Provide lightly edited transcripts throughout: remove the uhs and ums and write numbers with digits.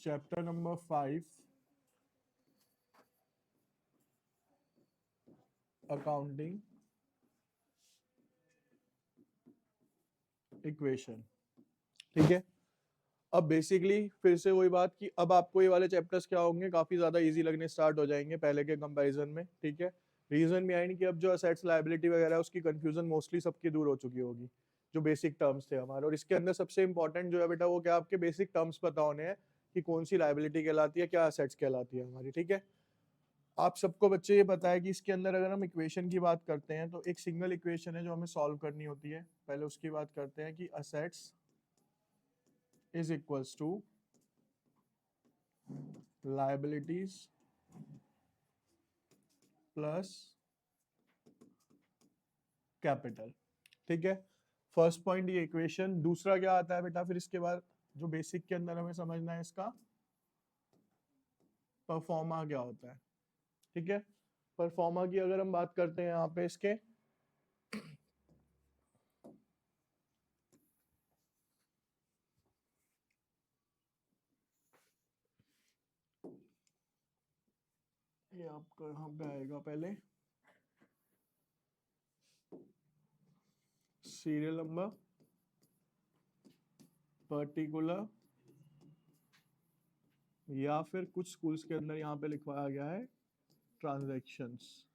Chapter number 5 accounting equation. ठीक है, अब बेसिकली फिर से वही बात कि अब आपको ये वाले चैप्टर्स क्या होंगे, काफी ज्यादा इजी लगने स्टार्ट हो जाएंगे पहले के कंपैरिजन में। ठीक है, रीजन बिहाइंड कि अब जो असेट्स लायबिलिटी वगैरह है उसकी कंफ्यूजन मोस्टली सबकी दूर हो चुकी होगी, जो बेसिक टर्म्स थे हमारे। और इसके अंदर सबसे इंपॉर्टेंट जो है बेटा वो क्या, आपके बेसिक टर्म्स पता होने हैं कि कौन सी लायबिलिटी कहलाती है, क्या असेट्स कहलाती है हमारी। ठीक है, आप सबको बच्चे ये पता है कि इसके अंदर अगर हम इक्वेशन की बात करते हैं तो एक सिंगल इक्वेशन है जो हमें सॉल्व करनी होती है। पहले उसकी बात करते हैं कि assets is equals to liabilities plus capital. ठीक है, फर्स्ट पॉइंट ये इक्वेशन। दूसरा क्या आता है बेटा फिर इसके बाद, जो बेसिक के अंदर हमें समझना है इसका परफॉर्मा क्या होता है। ठीक है, परफॉर्मा की अगर हम बात करते हैं यहाँ पे इसके, ये आपका यहाँ पे आएगा पहले सीरियल नंबर, पर्टिकुलर, या फिर कुछ स्कूल्स के अंदर यहाँ पे लिखवाया गया है ट्रांजैक्शंस।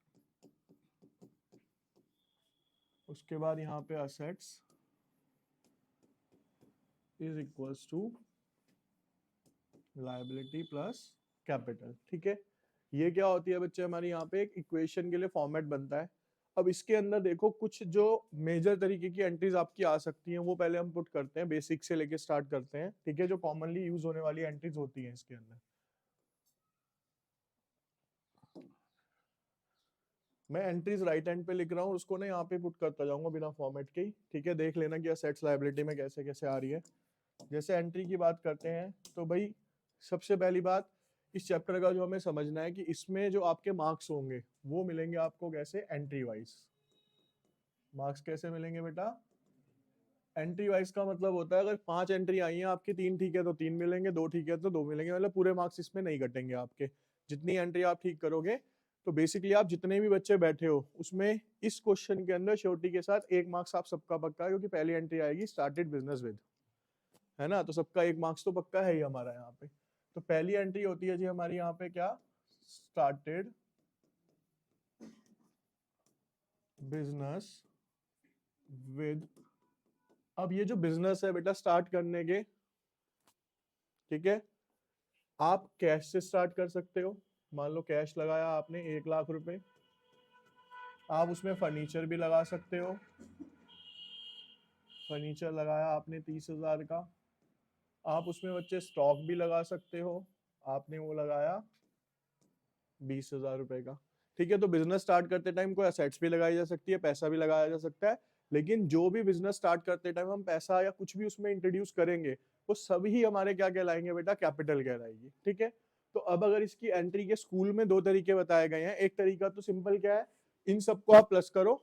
उसके बाद यहाँ पे assets is equals to liability plus capital. ठीक है, ये क्या होती है बच्चे हमारी यहाँ पे एक इक्वेशन के लिए फॉर्मेट बनता है। अब इसके अंदर देखो कुछ जो मेजर तरीके की एंट्रीज आपकी आ सकती हैं वो पहले हम पुट करते हैं, बेसिक से लेके स्टार्ट करते हैं। ठीक है, जो कॉमनली यूज होने वाली एंट्रीज होती हैं इसके अंदर। मैं एंट्रीज राइट हैंड पे लिख रहा हूँ, उसको ना यहाँ पे पुट करता जाऊंगा बिना फॉर्मेट के ही। ठीक है, देख लेना कि असेट्स लायबिलिटी में कैसे कैसे आ रही है। जैसे एंट्री की बात करते हैं तो भाई सबसे पहली बात इस चैप्टर का जो हमें समझना है कि इसमें जो आपके मार्क्स होंगे वो मिलेंगे आपको कैसे, एंट्री वाइज। मार्क्स कैसे मिलेंगे बेटा, एंट्री वाइज का मतलब होता है अगर 5 एंट्री आई हैं आपकी, 3 ठीक है तो 3 मिलेंगे, 2 ठीक है तो 2 मिलेंगे, मतलब पूरे मार्क्स इसमें नहीं कटेंगे आपके। जितनी एंट्री आप ठीक करोगे तो बेसिकली आप जितने भी बच्चे बैठे हो उसमें इस क्वेश्चन के अंदर श्योरिटी के साथ 1 मार्क्स आप सबका पक्का है, क्योंकि पहली एंट्री आएगी स्टार्टेड बिजनेस विद, है ना, तो सबका 1 मार्क्स तो पक्का है ही हमारा यहाँ पे। तो पहली एंट्री होती है जी हमारी यहाँ पे क्या, स्टार्टेड बिजनेस विद। अब ये जो बिजनेस है बेटा स्टार्ट करने के, ठीक है, आप कैश से स्टार्ट कर सकते हो। मान लो कैश लगाया आपने 1 लाख रुपए, आप उसमें फर्नीचर भी लगा सकते हो। फर्नीचर लगाया आपने 30,000 का, आप उसमें बच्चे स्टॉक भी लगा सकते हो, आपने वो लगाया 20,000 रुपए का। ठीक है, तो बिजनेस स्टार्ट करते टाइम कोई असेट्स भी लगाई जा सकती है, पैसा भी लगाया जा सकता है, लेकिन जो भी बिजनेस स्टार्ट करते टाइम हम पैसा या कुछ भी उसमें इंट्रोड्यूस करेंगे वो सभी हमारे क्या कहलाएंगे बेटा, कैपिटल कहलाएगी। ठीक है, तो अब अगर इसकी एंट्री के स्कूल में 2 तरीके बताए गए हैं। एक तरीका तो सिंपल क्या है, इन सबको आप प्लस करो,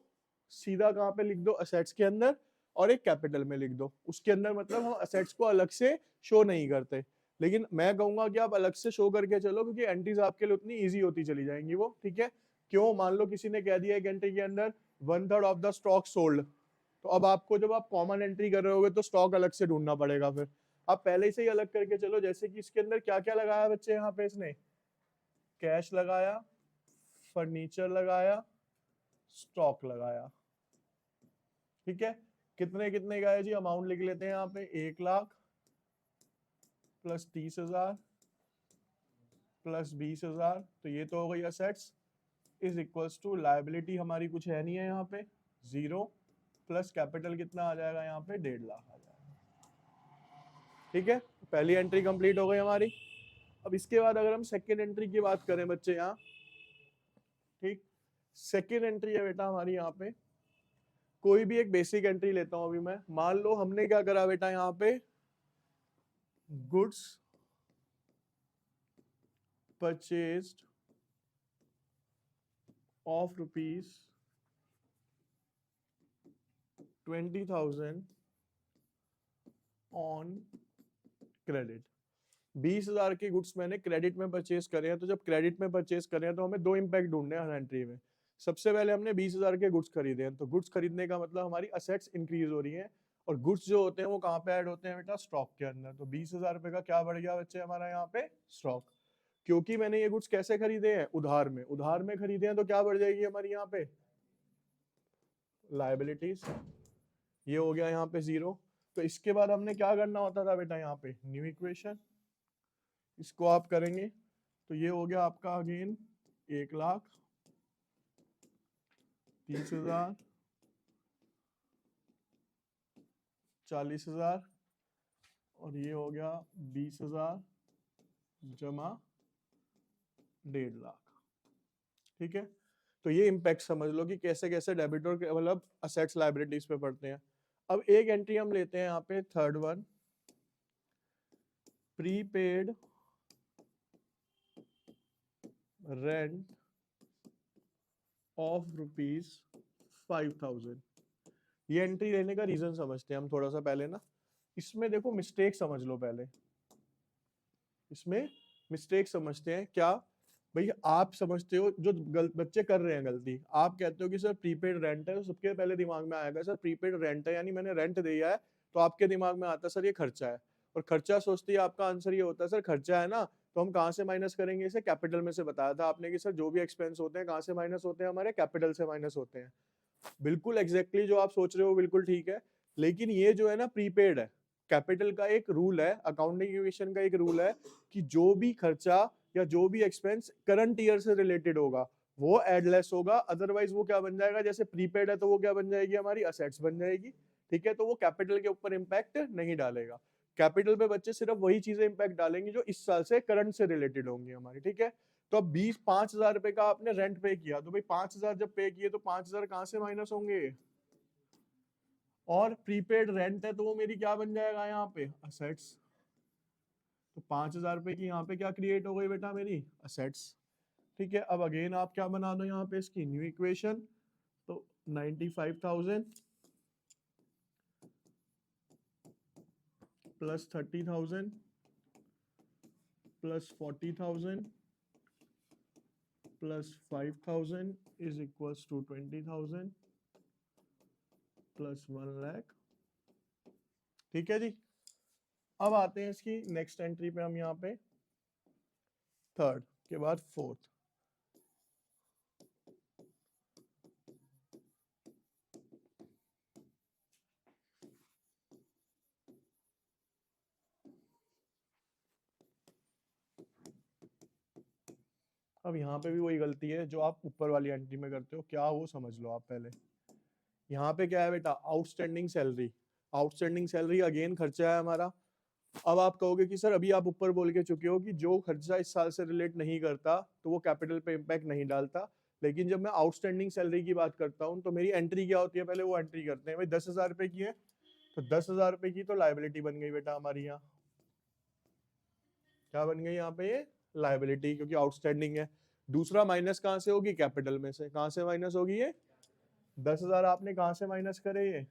सीधा कहाँ पे लिख दो, असेट्स के अंदर, और एक कैपिटल में लिख दो। उसके अंदर मतलब हम असेट्स को अलग से शो नहीं करते, लेकिन मैं कहूंगा कि आप अलग से शो करके चलो, क्योंकि एंट्रीज आपके लिए उतनी इजी होती चली जाएंगी वो। ठीक है, क्यों, मान लो किसी ने कह दिया एक एंट्री के अंदर 1/3 ऑफ द स्टॉक सोल्ड, तो अब आपको जब आप कॉमन एंट्री कर रहे होगे तो स्टॉक अलग से ढूंढना पड़ेगा। फिर आप पहले से ही अलग करके चलो, जैसे कि इसके अंदर क्या क्या लगाया बच्चे यहाँ पे, इसने कैश लगाया, फर्नीचर लगाया, स्टॉक लगाया। ठीक है, कितने कितने का है जी, अमाउंट लिख लेते हैं यहाँ पे, 1 लाख प्लस 30,000 प्लस 20,000, तो ये तो हो गई assets, is equals to liability हमारी कुछ है नहीं है यहाँ पे, 0, प्लस कैपिटल कितना आ जाएगा यहाँ पे, 1.5 लाख आ जाएगा। ठीक है, पहली एंट्री कंप्लीट हो गई हमारी। अब इसके बाद अगर हम सेकेंड एंट्री की बात करें बच्चे यहाँ, ठीक, सेकेंड एंट्री है बेटा हमारी यहाँ पे, कोई भी एक बेसिक एंट्री लेता हूं अभी मैं। मान लो हमने क्या करा बेटा यहाँ पे, goods purchased of ₹20,000 on credit. 20,000 के गुड्स मैंने क्रेडिट में परचेज करे हैं, तो जब क्रेडिट में परचेज करे हैं तो हमें दो इम्पैक्ट ढूंढने हैं हर एंट्री में। सबसे पहले हमने 20,000 के गुड्स खरीदे हैं, तो गुड्स खरीदने का मतलब हमारी असेट्स इंक्रीज हो रही हैं, और गुड्स जो होते हैं वो कहाँ पे ऐड होते हैं बेटा, स्टॉक के अंदर। तो 20,000 रुपए का क्या बढ़ गया बच्चे हमारा यहाँ पे, स्टॉक। क्योंकि मैंने ये गुड्स कैसे खरीदे हैं, उधार में, उधार में खरीदे हैं, तो क्या बढ़ जाएगी हमारी यहाँ पे, लायबिलिटीज। ये हो गया यहाँ पे 0। तो इसके बाद हमने क्या करना होता था बेटा, यहाँ पे न्यू इक्वेशन, इसको आप करेंगे तो ये हो गया आपका अगेन 1,30,000, 40,000, और ये हो गया 20,000 जमा 1.5 लाख। ठीक है, तो ये इम्पैक्ट समझ लो कि कैसे कैसे डेबिटर मतलब असेट्स लायबिलिटीज पे पड़ते हैं। अब एक एंट्री हम लेते हैं यहाँ पे, third one, prepaid rent of ₹5,000। ये एंट्री लेने का रीजन समझते हैं हम थोड़ा सा पहले ना। इसमें देखो मिस्टेक समझ लो पहले, इसमें मिस्टेक समझते हैं क्या। भाई आप समझते हो जो बच्चे कर रहे हैं गलती, आप कहते हो कि सर प्रीपेड रेंट है, तो सबके पहले दिमाग में आएगा सर प्रीपेड रेंट है यानी मैंने रेंट दिया है, तो आपके दिमाग में आता है सर ये खर्चा है। और खर्चा सोचते ही आपका आंसर ये होता है सर खर्चा है ना, तो हम कहाँ से माइनस करेंगे इसे, कैपिटल में से। बताया था आपने कि सर जो भी एक्सपेंस होते हैं कहाँ से माइनस होते हैं, हमारे कैपिटल से माइनस होते हैं। बिल्कुल एग्जैक्टली जो आप सोच रहे हो बिल्कुल ठीक है, लेकिन ये जो है ना प्रीपेड है, कैपिटल का एक रूल है, अकाउंटिंग इक्वेशन का एक रूल है कि जो भी खर्चा या जो भी एक्सपेंस करंट ईयर से रिलेटेड होगा वो एडलेस होगा, अदरवाइज वो क्या बन जाएगा, जैसे प्रीपेड है तो वो क्या बन जाएगी, हमारी असेट्स बन जाएगी। ठीक है, तो वो कैपिटल के ऊपर इंपैक्ट नहीं डालेगा। कैपिटल पे बच्चे सिर्फ वही चीजें इंपैक्ट डालेंगे जो इस साल से करंट से रिलेटेड होंगी हमारी। ठीक है, तो अब 5,000 रुपए का आपने रेंट पे किया, तो भाई 5,000 जब पे किए तो 5,000 कहाँ से माइनस होंगे, और प्रीपेड रेंट है तो वो मेरी क्या बन जाएगा यहाँ पे, असेट्स। तो 5,000 रुपए की यहाँ पे क्या क्रिएट हो गई बेटा, मेरी असेट्स। ठीक है, अब अगेन आप क्या बना दो यहाँ पे, इसकी न्यू इक्वेशन। तो 95,000 plus 30,000 plus 40,000 plus 5,000 is equals to 20,000 plus 1 lakh. ठीक है जी, अब आते हैं इसकी नेक्स्ट एंट्री पे हम यहाँ पे, थर्ड के बाद फोर्थ। अब यहाँ पे भी वही गलती है जो आप ऊपर वाली एंट्री में करते हो, क्या वो समझ लो आप पहले। यहाँ पे क्या है बेटा, outstanding salary. Outstanding salary again खर्चा है हमारा। अब आप कहोगे कि सर अभी आप ऊपर बोल के चुके हो कि जो खर्चा इस साल से रिलेट नहीं करता तो वो कैपिटल पे इम्पैक्ट नहीं डालता, लेकिन जब मैं आउटस्टैंडिंग सैलरी की बात करता हूँ तो मेरी एंट्री क्या होती है, पहले वो एंट्री करते हैं। भाई 10,000 रुपए की है, तो 10,000 रुपए की तो लाइबिलिटी बन गई बेटा हमारी यहाँ। क्या बन गई यहाँ पे, ये लाइबिलिटी, क्योंकि आउटस्टैंडिंग है। दूसरा माइनस कहाँ से होगी, कैपिटल में से। कहाँ से माइनस होगी ये, 10,000 आपने कहाँ से माइनस करे ये।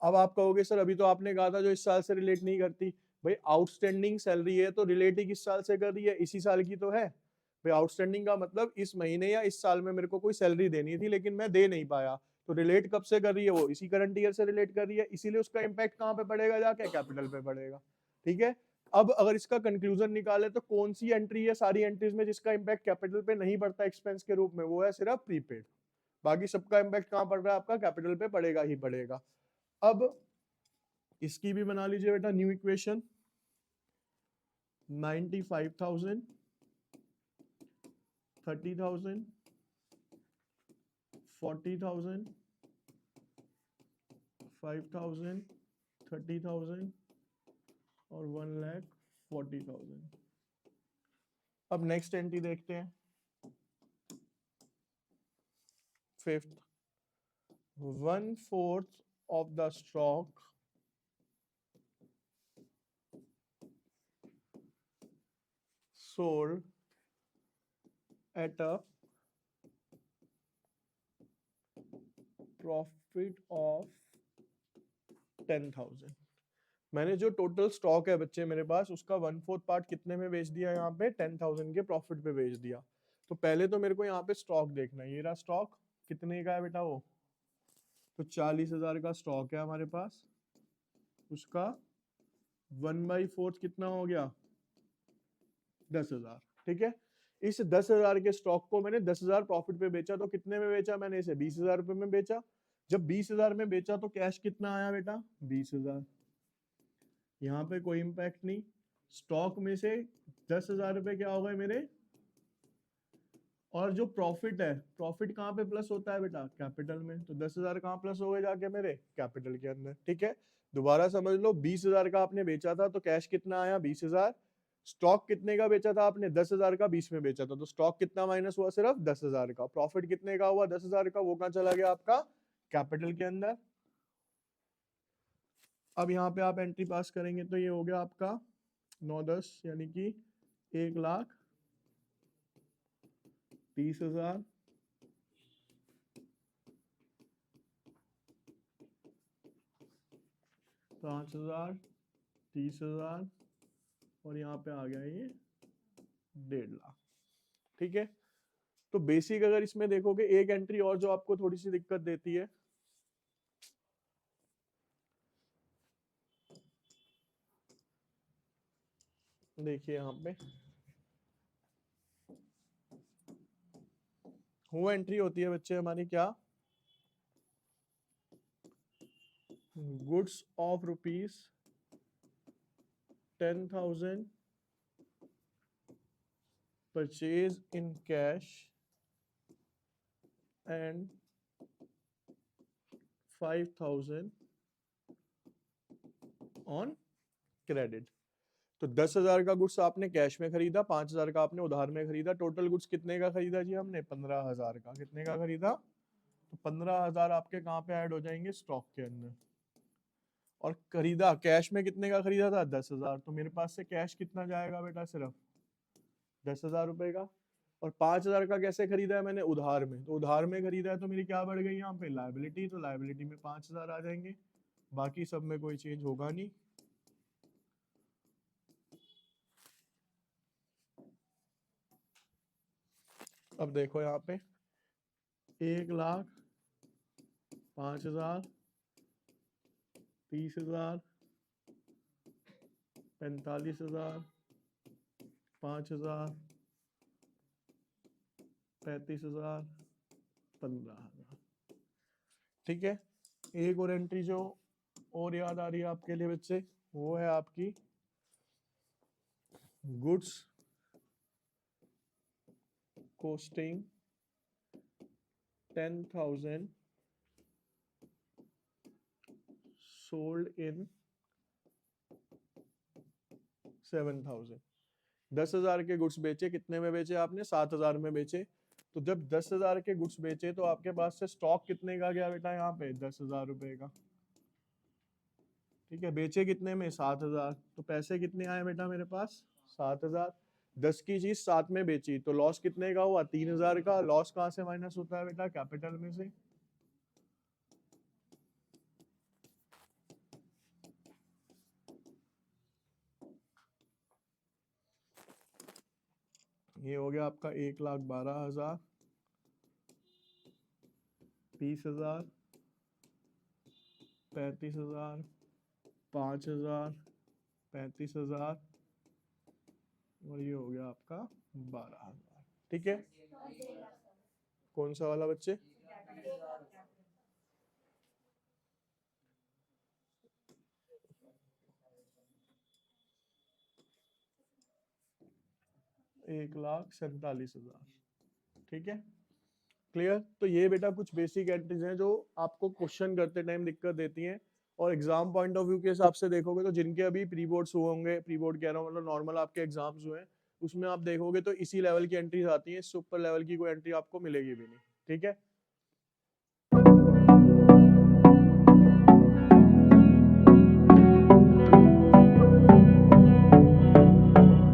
अब आप कहोगे सर अभी तो आपने कहा था जो इस साल से रिलेट नहीं करती। भाई आउटस्टैंडिंग सैलरी है तो रिलेट ही किस साल से कर रही है, इसी साल की तो है। भाई आउटस्टैंडिंग का मतलब इस महीने या इस साल में मेरे को कोई सैलरी देनी थी लेकिन मैं दे नहीं पाया, तो रिलेट कब से कर रही है, वो इसी करंट ईयर से रिलेट कर रही है, इसीलिए उसका इम्पैक्ट कहाँ पे पड़ेगा, जाके कैपिटल पे पड़ेगा। ठीक है, अब अगर इसका कंक्लूजन निकाले तो कौन सी एंट्री है सारी एंट्रीज में जिसका इम्पैक्ट कैपिटल पे नहीं पड़ता एक्सपेंस के रूप में, वो है सिर्फ प्रीपेड। बाकी सबका इम्पैक्ट कहाँ पड़ रहा है, आपका कैपिटल पे पड़ेगा ही पड़ेगा। अब इसकी भी बना लीजिए बेटा न्यू इक्वेशन। 95,000 30,000 40,000 5,000 30,000 और 1,40,000। अब नेक्स्ट एंट्री देखते हैं, fifth. 1/4 of the stock sold at a profit of 10,000। मैंने जो टोटल स्टॉक है बच्चे मेरे पास, उसका 1/4 पार्ट कितने में बेच दिया, यहाँ पे 10,000 के प्रॉफिट पे बेच दिया। तो पहले तो मेरे को यहाँ पे स्टॉक देखना है, ये रहा स्टॉक, कितने का है बेटा वो, तो 40,000 का स्टॉक है हमारे पास, उसका 1/4 कितना हो गया, 10,000। ठीक है, इस 10,000 के स्टॉक को मैंने 10,000 प्रॉफिट पे बेचा, तो कितने में बेचा मैंने इसे, 20,000 रुपए में बेचा। जब 20,000 में बेचा तो कैश कितना आया बेटा, 20,000। यहाँ पे कोई इंपैक्ट नहीं, स्टॉक में से 10,000 रुपए क्या हो गए मेरे, और जो प्रॉफिट है, प्रॉफिट कहाँ पे प्लस होता है बेटा, कैपिटल में, तो 10,000 कहाँ प्लस हो गए जाके मेरे, कैपिटल के अंदर। ठीक है, दोबारा समझ लो, 20,000 का आपने बेचा था तो कैश कितना आया, 20,000। स्टॉक कितने का बेचा था आपने, 10,000 का 20 में बेचा था, तो स्टॉक कितना माइनस हुआ, सिर्फ 10,000 का। प्रॉफिट कितने का हुआ, 10,000 का, वो कहाँ चला गया आपका, कैपिटल के अंदर। अब यहाँ पे आप एंट्री पास करेंगे तो ये हो गया आपका 9-10, यानी कि 1,30,000, 5,000, 30,000, और यहाँ पे आ गया ये 1.5 लाख। ठीक है, तो बेसिक अगर इसमें देखोगे, एक एंट्री और जो आपको थोड़ी सी दिक्कत देती है, देखिए यहाँ पे वो एंट्री होती है बच्चे हमारी क्या, goods of ₹10,000 purchase in cash and 5,000 on credit. तो 10,000 का गुड्स आपने कैश में खरीदा, 5,000 का आपने उधार में खरीदा, टोटल गुड्स कितने का खरीदा जी हमने, 15,000 का। कितने का खरीदा, तो 15,000 आपके कहाँ पे ऐड हो जाएंगे, स्टॉक के अंदर। और खरीदा कैश में कितने का खरीदा था, 10,000, तो मेरे पास से कैश कितना जाएगा बेटा, सिर्फ 10,000 रुपए का। और 5,000 का कैसे खरीदा है मैंने, उधार में, तो उधार में खरीदा है तो मेरी क्या बढ़ गई यहाँ पे, लायबिलिटी, तो लायबिलिटी में 5,000 आ जाएंगे, बाकी सब में कोई चेंज होगा नहीं। अब देखो यहाँ पे 1,05,000, 30,000, 45,000, 5,000, 35,000, 15,000। ठीक है, एक और एंट्री जो और याद आ रही है आपके लिए बच्चे, वो है आपकी गुड्स कोस्टिंग 10,000 सोल्ड इन 7,000। 10,000 के गुड्स बेचे, कितने में बेचे आपने, 7,000 में बेचे। तो जब 10,000 के गुड्स बेचे तो आपके पास से स्टॉक कितने का गया बेटा, यहाँ पे 10,000 रुपए का। ठीक है, बेचे कितने में, 7,000, तो पैसे कितने आए बेटा मेरे पास, 7,000। 10 की चीज 7 में बेची, तो लॉस कितने का हुआ, 3,000 का। लॉस कहाँ से माइनस होता है बेटा, कैपिटल में से। ये हो गया आपका 1,12,000, 30,000, 35,000, 5,000, 35,000, और ये हो गया आपका 12,000। ठीक है, कौन सा वाला बच्चे, एक लाख 47,000। ठीक है, क्लियर। तो ये बेटा कुछ बेसिक एंट्रीज हैं जो आपको क्वेश्चन करते टाइम दिक्कत देती हैं, और एग्जाम पॉइंट ऑफ व्यू के हिसाब से देखोगे तो जिनके अभी प्री बोर्ड्स हुए होंगे, प्री बोर्ड कह रहा हूँ मतलब नॉर्मल आपके एग्जाम्स हुए हैं, उसमें आप देखोगे तो इसी लेवल की एंट्रीज आती हैं, इससे ऊपर लेवल की कोई एंट्री आपको मिलेगी भी नहीं। ठीक है,